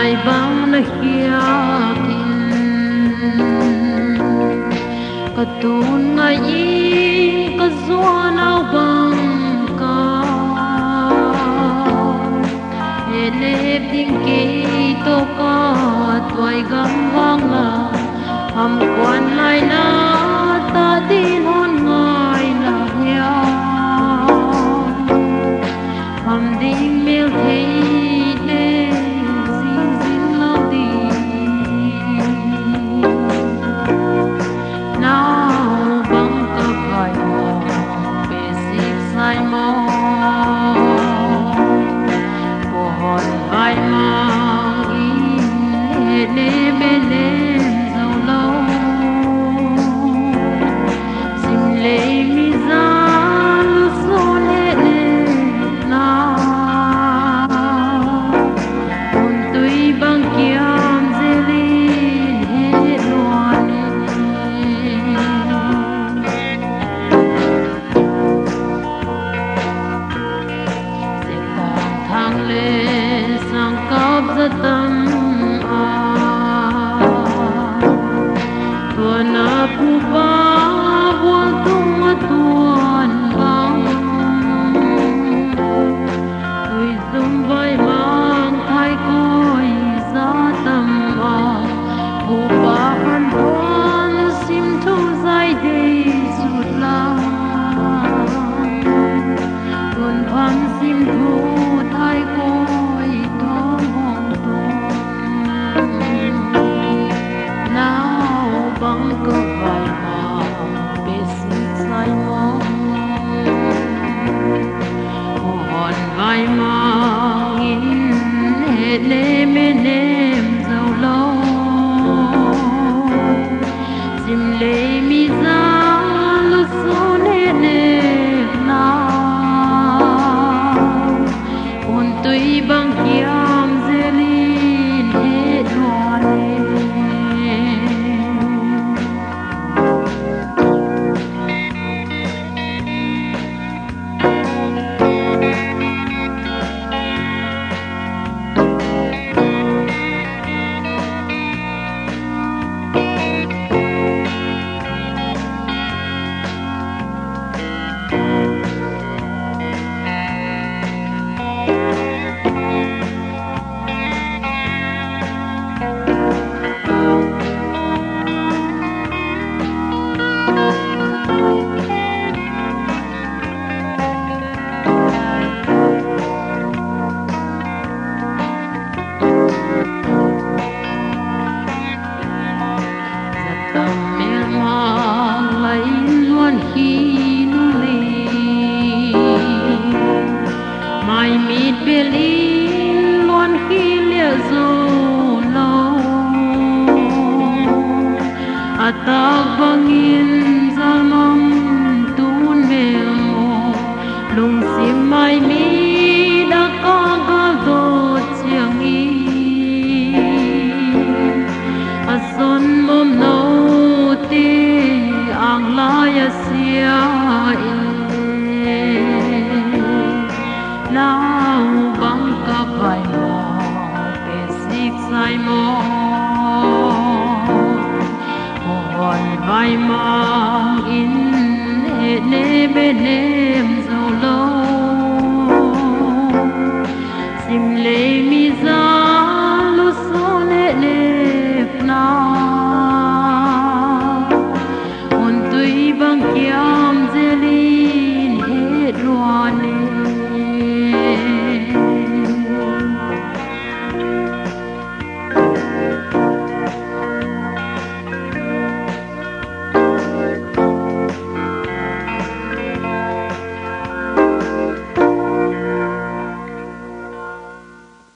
lai bang na hiakin katun ngai ka zuan au bang ka ele ding ke to ka toy gam wang la ham quan lai na ta din hon ngai la ya ham ding mil thei ne zin zin lo di now bang ka bai mo basic sai mo po hon bai mang in ne me ne zo lo sim le mi za lu so ne ne na un tui bang kiam zelin he loan se tang thang le sang kap za tam a tuana pu ba buang tung a tuan bang tui zum vai mang thai koi za tam a pu ba han tuan sim thu zai dei zut la tuan pham sim thu thai koi thong hong tuan now bang ko vai ma basic sai mo hon vai ma in he le me nem zo lo sim le mi za lu so ne ne na un tui bang kiam zelin he loan mai mit belin luan khi lia zo lo atak bangin zalmam tun mel mo lung sim mai mi da ka ga do chiang i ason mom no ti ang la ya sia now bang ka vai mo basic sai mo hon vai mang in he ne be nem